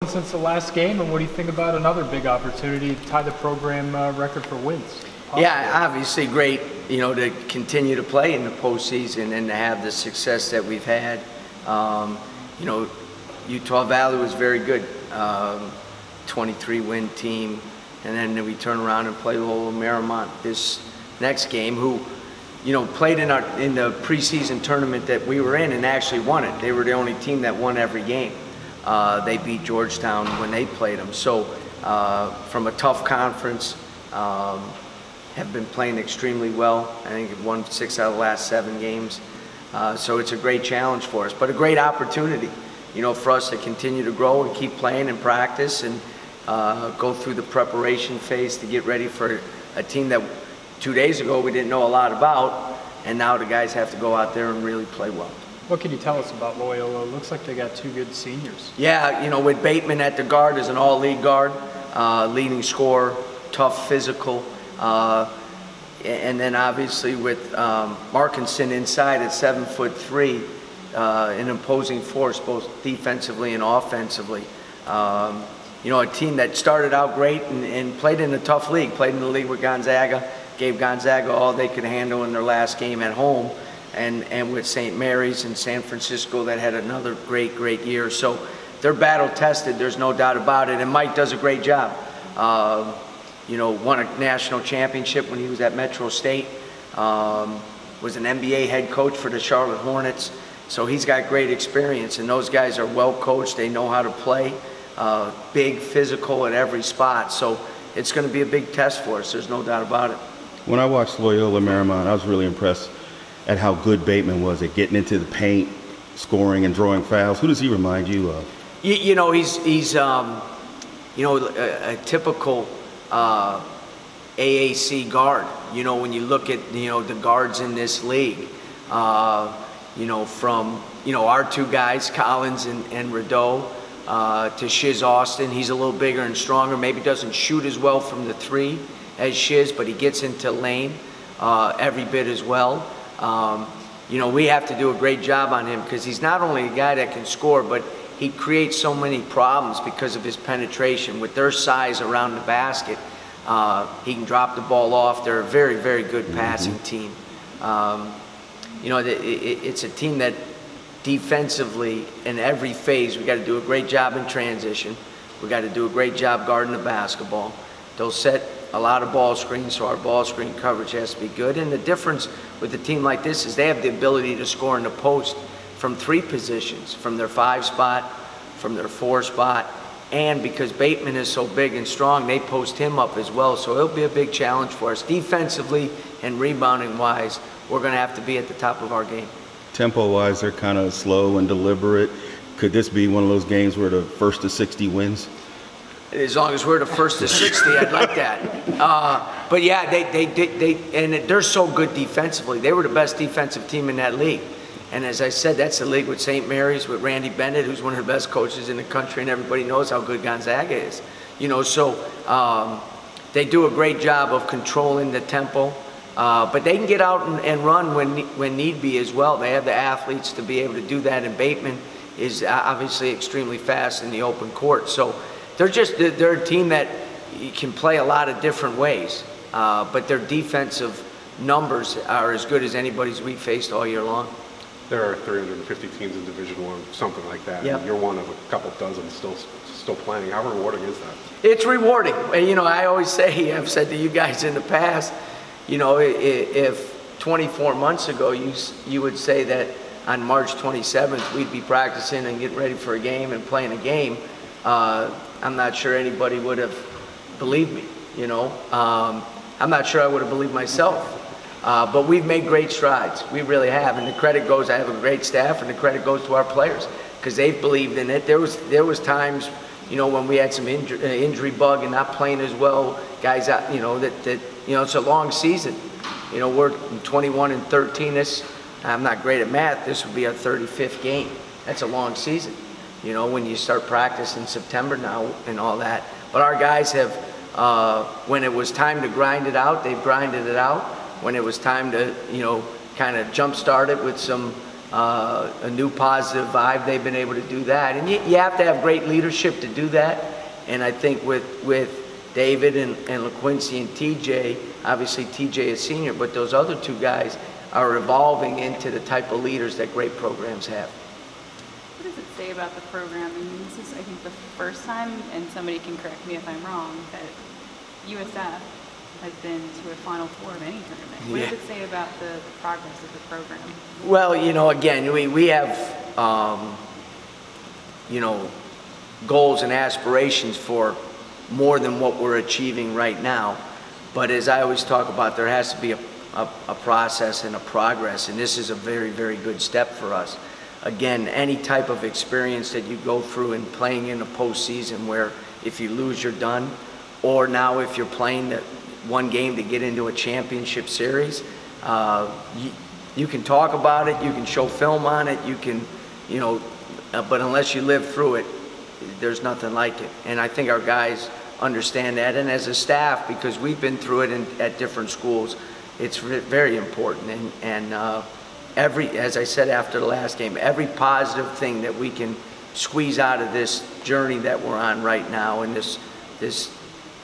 Since the last game, and what do you think about another big opportunity to tie the program record for wins? Yeah, obviously great, to continue to play in the postseason and to have the success that we've had. Utah Valley was very good, 23-win team, and then we turn around and play Loyola Marymount this next game, who, played in the preseason tournament that we were in and actually won it. They were the only team that won every game. They beat Georgetown when they played them. So from a tough conference, have been playing extremely well. I think they've won 6 out of the last 7 games. So it's a great challenge for us, but a great opportunity, for us to continue to grow and keep playing and practice and go through the preparation phase to get ready for a team that 2 days ago we didn't know a lot about, and now the guys have to go out there and really play well. What can you tell us about Loyola? It looks like they got 2 good seniors. Yeah, with Bateman at the guard as an all-league guard, leading scorer, tough physical, and then obviously with Markinson inside at 7'3", an imposing force both defensively and offensively. A team that started out great and played in a tough league, played in the league with Gonzaga, gave Gonzaga all they could handle in their last game at home, and with St. Mary's and San Francisco that had another great year. So they're battle tested, there's no doubt about it, and Mike does a great job. Won a national championship when he was at Metro State, was an NBA head coach for the Charlotte Hornets. So he's got great experience, and those guys are well coached, they know how to play, big, physical at every spot. So it's going to be a big test for us, there's no doubt about it. When I watched Loyola Marymount, I was really impressed at how good Bateman was at getting into the paint, scoring and drawing fouls. Who does he remind you of? He's a typical AAC guard. When you look at the guards in this league, from our 2 guys, Collins and Rideau, to Shiz Austin. He's a little bigger and stronger. Maybe doesn't shoot as well from the 3 as Shiz, but he gets into lane every bit as well. We have to do a great job on him because he's not only a guy that can score, but he creates so many problems because of his penetration. With their size around the basket, he can drop the ball off. They're a very good passing team. It's a team that defensively in every phase, we got to do a great job in transition. We got to do a great job guarding the basketball. They'll set a lot of ball screens, so our ball screen coverage has to be good. And the difference with a team like this is they have the ability to score in the post from 3 positions, from their 5 spot, from their 4 spot, and because Bateman is so big and strong, they post him up as well. So it'll be a big challenge for us. Defensively and rebounding-wise, we're going to have to be at the top of our game. Tempo-wise, they're kind of slow and deliberate. Could this be one of those games where the first to 60 wins? As long as we're the first to 60, I'd like that. But yeah, they're so good defensively. They were the best defensive team in that league. And as I said, that's the league with St. Mary's, with Randy Bennett, who's one of the best coaches in the country, and everybody knows how good Gonzaga is. So they do a great job of controlling the tempo. But they can get out and run when need be as well. They have the athletes to be able to do that, and Bateman is obviously extremely fast in the open court. So they're a team that can play a lot of different ways, but their defensive numbers are as good as anybody's we faced all year long. There are 350 teams in Division I, something like that. Yep. You're one of a couple dozen still playing. How rewarding is that? It's rewarding. I always say, I've said to you guys in the past, if 24 months ago you would say that on March 27th we'd be practicing and getting ready for a game and playing a game, I'm not sure anybody would have believed me. I'm not sure I would have believed myself. But we've made great strides. We really have, and the credit goes. I have a great staff, and the credit goes to our players because they've believed in it. There was times, when we had some injury bug and not playing as well. Guys, it's a long season. We're 21-13. I'm not great at math. This would be our 35th game. That's a long season. When you start practice in September now and all that. But our guys have, when it was time to grind it out, they've grinded it out. When it was time to, kind of jumpstart it with some a new positive vibe. They've been able to do that. And you have to have great leadership to do that. And I think with David and LaQuincy and TJ, obviously TJ is senior, but those other two guys are evolving into the type of leaders that great programs have. What does it say about the program? I mean, this is, I think, the first time, and somebody can correct me if I'm wrong, that USF has been to a Final Four of any tournament. What does it say about the progress of the program? Well, you know, again, we have, you know, goals and aspirations for more than what we're achieving right now. But as I always talk about, there has to be a process and a progress, and this is a very, very good step for us. Again, any type of experience that you go through in playing in a postseason where if you lose, you're done, or now if you're playing one game to get into a championship series, you can talk about it, you can show film on it, you can, you know, but unless you live through it, there's nothing like it. And I think our guys understand that, and as a staff, because we've been through it at different schools, it's very important. And as I said after the last game, every positive thing that we can squeeze out of this journey that we're on right now, and this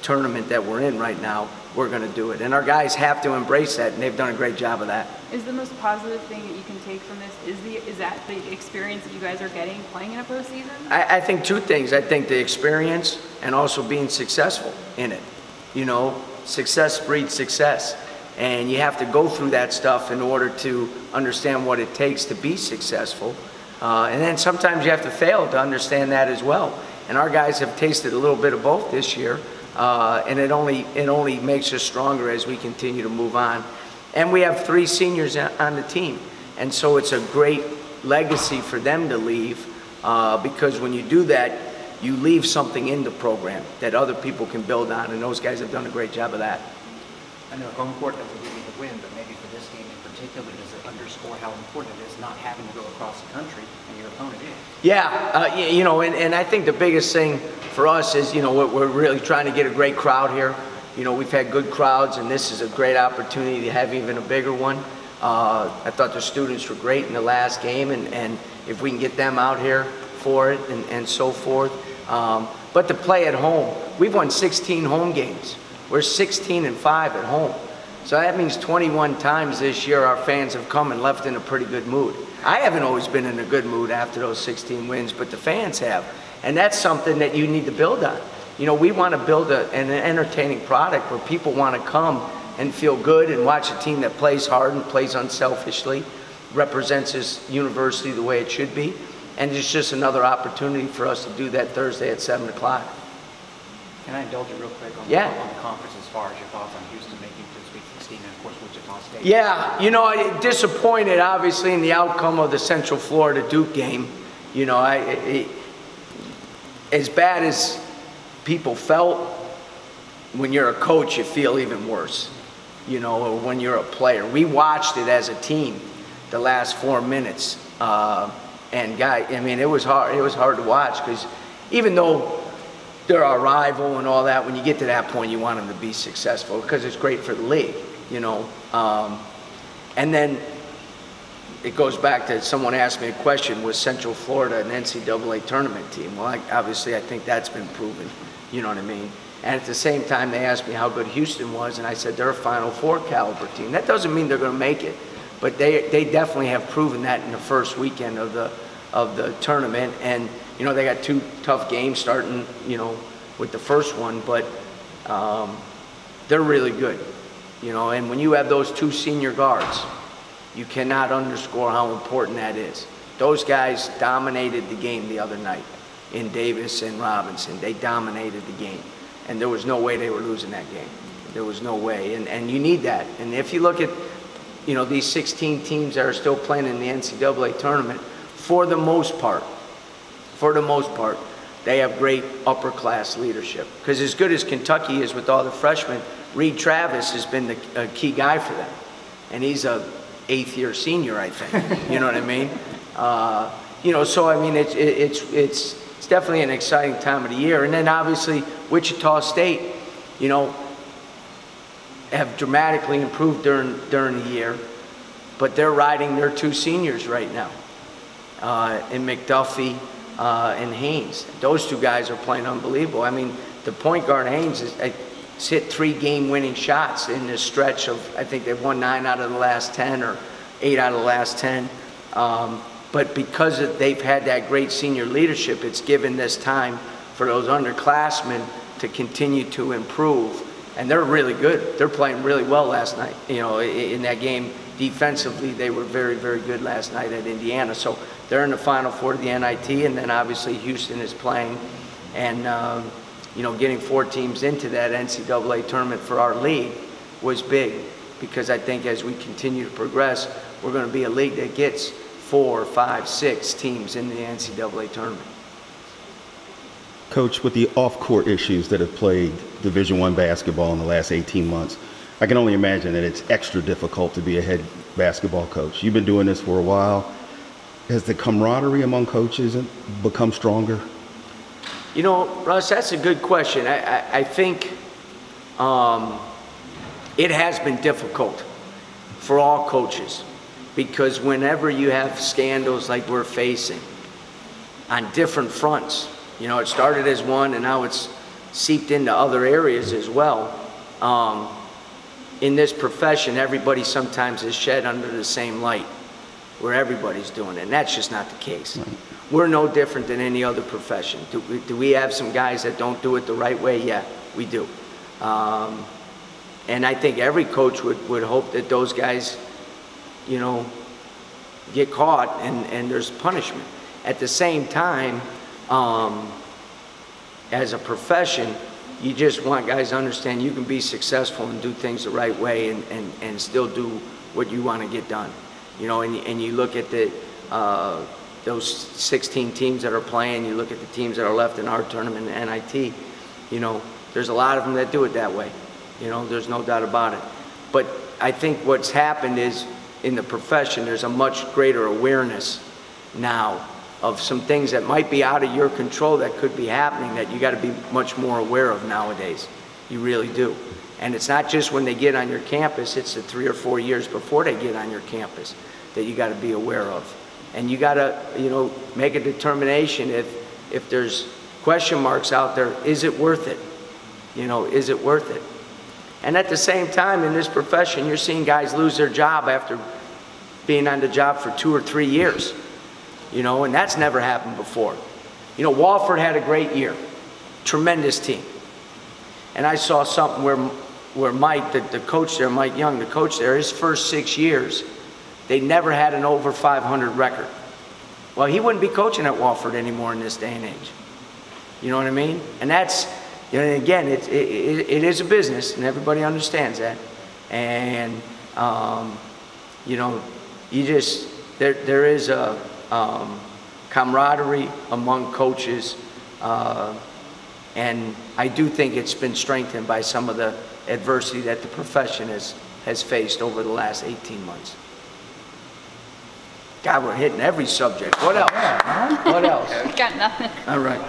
tournament that we're in right now, we're going to do it. And our guys have to embrace that, and they've done a great job of that. Is the most positive thing that you can take from this, is that the experience that you guys are getting playing in a postseason? I think two things. I think the experience and also being successful in it. You know, success breeds success. And you have to go through that stuff in order to understand what it takes to be successful. And then sometimes you have to fail to understand that as well. And our guys have tasted a little bit of both this year. And it only makes us stronger as we continue to move on. And we have 3 seniors on the team. And so it's a great legacy for them to leave, because when you do that, you leave something in the program that other people can build on, and those guys have done a great job of that. I know home court doesn't give you the win, but maybe for this game in particular, does it underscore how important it is not having to go across the country and your opponent is? Yeah, you know, and I think the biggest thing for us is, you know, we're really trying to get a great crowd here. You know, we've had good crowds, and this is a great opportunity to have even a bigger one. I thought the students were great in the last game, and if we can get them out here for it and so forth. But to play at home, we've won 16 home games. We're 16-5 at home. So that means 21 times this year our fans have come and left in a pretty good mood. I haven't always been in a good mood after those 16 wins, but the fans have. And that's something that you need to build on. You know, we want to build an entertaining product where people want to come and feel good and watch a team that plays hard and plays unselfishly, represents this university the way it should be. And it's just another opportunity for us to do that Thursday at 7 o'clock. Can I indulge you real quick on the conference as far as your thoughts on Houston making it to the Sweet 16 and, of course, Wichita State? Yeah, you know, I disappointed, obviously, in the outcome of the Central Florida Duke game. You know, as bad as people felt, when you're a coach, you feel even worse, you know, or when you're a player. We watched it as a team the last 4 minutes. And, I mean, it was hard. It was hard to watch because even though they're our rival and all that, when you get to that point, you want them to be successful because it's great for the league, you know. And then it goes back to someone asked me a question, was Central Florida an NCAA tournament team? Well, obviously, I think that's been proven, you know what I mean? And at the same time, they asked me how good Houston was, and I said they're a Final Four caliber team. That doesn't mean they're going to make it, but they definitely have proven that in the first weekend of the tournament. And you know, they got 2 tough games starting, you know, with the first one, but they're really good, you know. And when you have those 2 senior guards, you cannot underscore how important that is. Those guys dominated the game the other night in Davis and Robinson. They dominated the game, and there was no way they were losing that game. There was no way, and you need that. And if you look at, you know, these 16 teams that are still playing in the NCAA tournament, for the most part, they have great upper-class leadership. Because as good as Kentucky is with all the freshmen, Reed Travis has been a key guy for them. And he's a 8th-year senior, I think. You know what I mean? You know, so, I mean, it's definitely an exciting time of the year. And then, obviously, Wichita State, you know, have dramatically improved during the year. but they're riding their 2 seniors right now, in McDuffie and Haynes. Those 2 guys are playing unbelievable. I mean, the point guard Haynes has hit 3 game-winning shots in this stretch of, I think they've won 9 out of the last 10 or 8 out of the last 10. But because they've had that great senior leadership, it's given this time for those underclassmen to continue to improve. And they're really good. They're playing really well last night. You know, in that game, defensively, they were very, very good last night at Indiana. So they're in the Final Four of the NIT, and then obviously Houston is playing. And, you know, getting 4 teams into that NCAA tournament for our league was big, because I think as we continue to progress, we're going to be a league that gets 4, 5, 6 teams in the NCAA tournament. Coach, with the off-court issues that have plagued Division I basketball in the last 18 months, I can only imagine that it's extra difficult to be a head basketball coach. You've been doing this for a while. Has the camaraderie among coaches become stronger? You know, Russ, that's a good question. I think it has been difficult for all coaches, because whenever you have scandals like we're facing on different fronts, you know, it started as one and now it's seeped into other areas as well. In this profession, everybody sometimes is shed under the same light, where everybody's doing it, and that's just not the case. Right. We're no different than any other profession. Do we have some guys that don't do it the right way? Yeah, we do. And I think every coach would hope that those guys, you know, get caught and there's punishment. At the same time, as a profession, you just want guys to understand you can be successful and do things the right way and still do what you want to get done. You know, and you look at those 16 teams that are playing, you look at the teams that are left in our tournament in NIT, you know, there's a lot of them that do it that way. You know, there's no doubt about it. But I think what's happened is, in the profession, there's a much greater awareness now of some things that might be out of your control that could be happening, that you got to be much more aware of nowadays. You really do. And it's not just when they get on your campus, it's the 3 or 4 years before they get on your campus that you got to be aware of. And you got to, you know, make a determination if there's question marks out there, is it worth it? You know, is it worth it? And at the same time, in this profession, you're seeing guys lose their job after being on the job for 2 or 3 years. You know, and that's never happened before. You know, Wofford had a great year. Tremendous team. And I saw something where Mike, the coach there, Mike Young, the coach there, his first 6 years, they never had an over 500 record. Well, he wouldn't be coaching at Wofford anymore in this day and age. You know what I mean? And that's, you know, again, it is a business, and everybody understands that. And, you know, you just, there is a camaraderie among coaches, and I do think it's been strengthened by some of the adversity that the profession has faced over the last 18 months. God, we're hitting every subject. What else? What else? Got nothing. All right.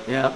Yeah.